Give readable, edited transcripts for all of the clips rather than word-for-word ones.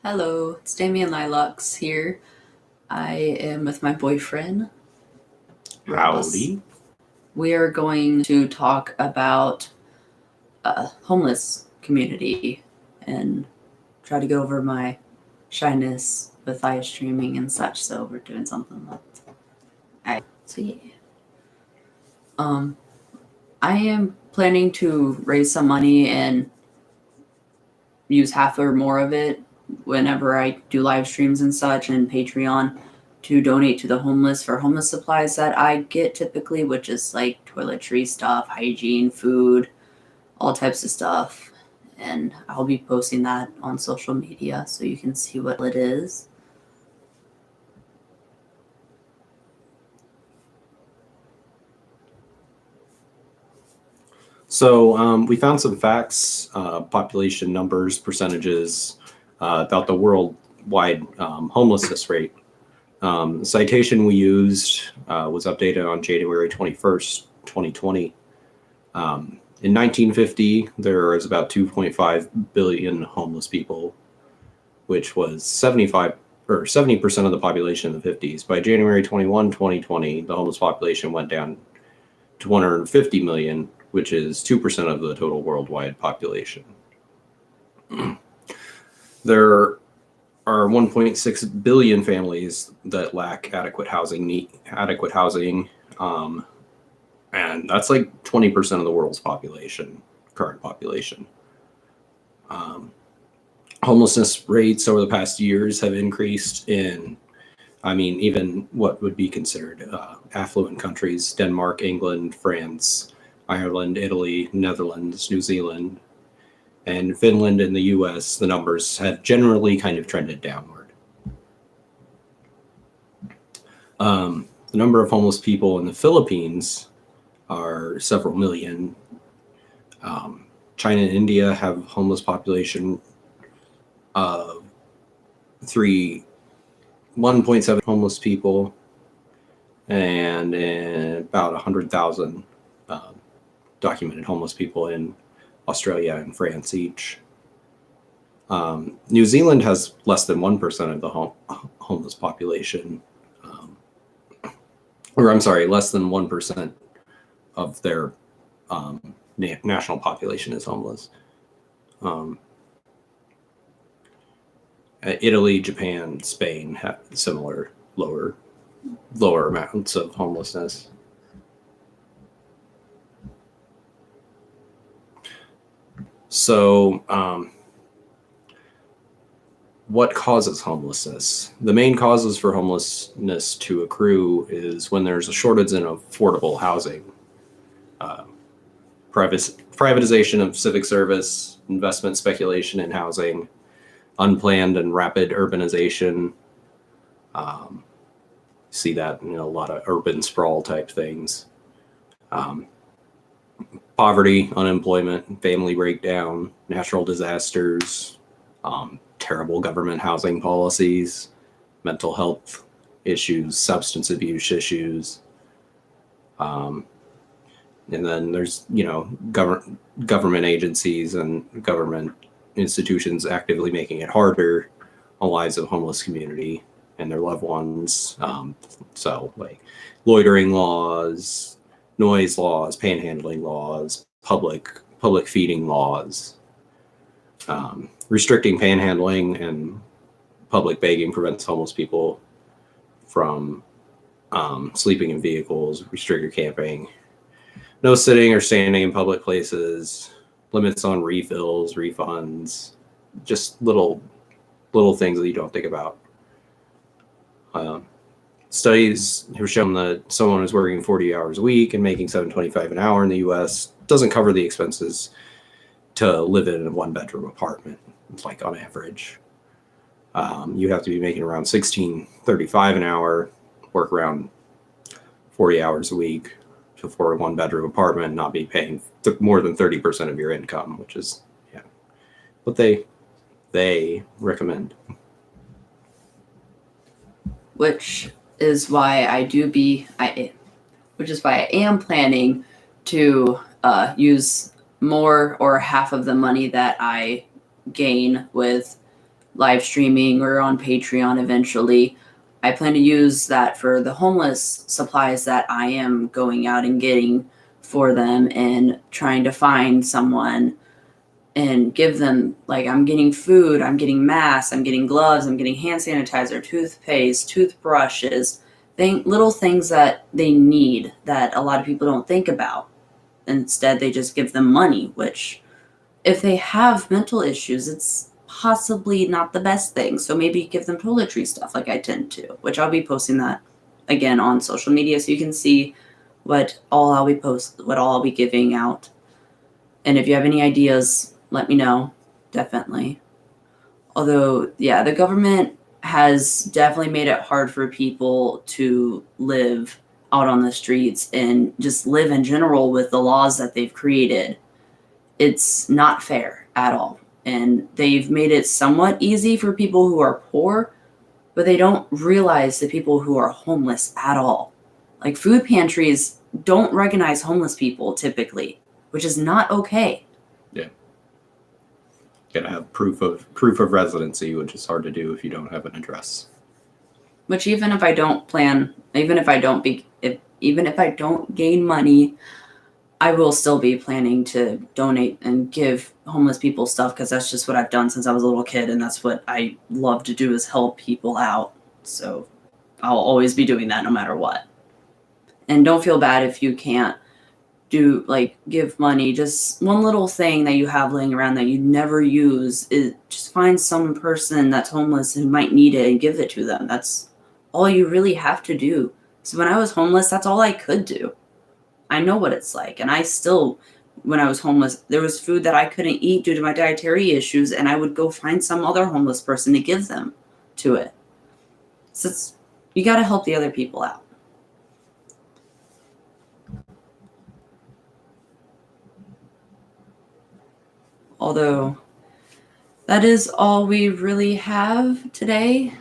Hello, it's Damien Lilacs here. I am with my boyfriend, Ross. Howdy. We are going to talk about homeless community and try to get over my shyness with live streaming and such. So we're doing something so yeah. I am planning to raise some money and use half or more of it whenever I do live streams and such and Patreon to donate to the homeless for homeless supplies that I get typically, which is like toiletry stuff, hygiene, food, all types of stuff. And I'll be posting that on social media so you can see what it is. So we found some facts, population numbers, percentages about the worldwide homelessness rate. The citation we used was updated on January 21st, 2020. In 1950, there was about 2.5 billion homeless people, which was 70% of the population in the 50s. By January 21, 2020, the homeless population went down to 150 million, which is 2% of the total worldwide population. There are 1.6 billion families that lack adequate housing, and that's like 20% of the world's current population. Homelessness rates over the past years have increased in, even what would be considered affluent countries: Denmark, England, France, Ireland, Italy, Netherlands, New Zealand, and Finland and the US. The numbers have generally kind of trended downward. The number of homeless people in the Philippines are several million. China and India have homeless population of 1.7 homeless people, and about 100,000 documented homeless people in Australia and France each. New Zealand has less than 1% of the homeless population, less than 1% of their national population is homeless. Italy, Japan, Spain have similar lower amounts of homelessness. So, what causes homelessness? The main causes for homelessness to accrue is when there's a shortage in affordable housing. Privatization of civic service, investment speculation in housing, unplanned and rapid urbanization. See that in a lot of urban sprawl type things. Poverty, unemployment, family breakdown, natural disasters, terrible government housing policies, mental health issues, substance abuse issues. And then there's, government agencies and government institutions actively making it harder on the lives of the homeless community and their loved ones. So like loitering laws, noise laws, panhandling laws, public feeding laws. Restricting panhandling and public begging prevents homeless people from sleeping in vehicles, restricted camping, no sitting or standing in public places, limits on refills, refunds, just little things that you don't think about. Studies have shown that someone who's working 40 hours a week and making $7.25 an hour in the US doesn't cover the expenses to live in a one-bedroom apartment. It's like on average. You have to be making around $16.35 an hour, work around 40 hours a week to afford a one-bedroom apartment, not be paying more than 30% of your income, which is what they recommend. Which is why I am planning to use more or half of the money that I gain with live streaming or on Patreon eventually, I plan to use that for the homeless supplies that I am going out and getting for them and trying to find someone and give them, like, I'm getting food, I'm getting masks, I'm getting gloves, I'm getting hand sanitizer, toothpaste, toothbrushes, little things that they need that a lot of people don't think about. Instead, they just give them money, which if they have mental issues, it's possibly not the best thing. So maybe give them toiletry stuff like I tend to, which I'll be posting that again on social media so you can see what all I'll be giving out. And if you have any ideas, let me know. Definitely. Although, yeah, the government has definitely made it hard for people to live out on the streets and just live in general with the laws that they've created. It's not fair at all. And they've made it somewhat easy for people who are poor, but they don't realize the people who are homeless at all. Like, food pantries don't recognize homeless people typically, which is not okay. Yeah. Gotta have proof of residency, which is hard to do if you don't have an address. Which even if I don't gain money, I will still be planning to donate and give homeless people stuff because that's just what I've done since I was a little kid, and that's what I love to do is help people out. So I'll always be doing that no matter what. And don't feel bad if you can't give money. Just one little thing that you have laying around that you never use is just find some person that's homeless who might need it and give it to them. That's all you really have to do. So when I was homeless, that's all I could do. I know what it's like. And when I was homeless, there was food that I couldn't eat due to my dietary issues, and I would go find some other homeless person to give them to it. So you got to help the other people out. Although that is all we really have today.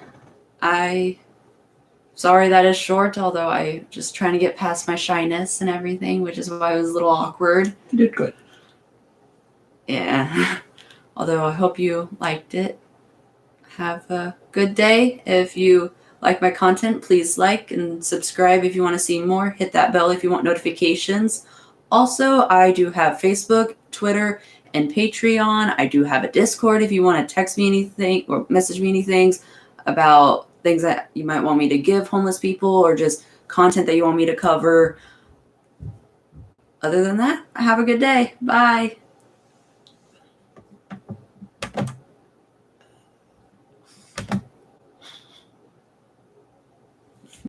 Sorry that is short, although I just trying to get past my shyness and everything, which is why it was a little awkward. You did good. Yeah. Although I hope you liked it. Have a good day. If you like my content, please like and subscribe if you want to see more. Hit that bell if you want notifications. Also, I do have Facebook, Twitter, and Patreon. I do have a Discord if you want to text me anything or message me anything about things that you might want me to give homeless people or just content that you want me to cover. Other than that, have a good day. Bye.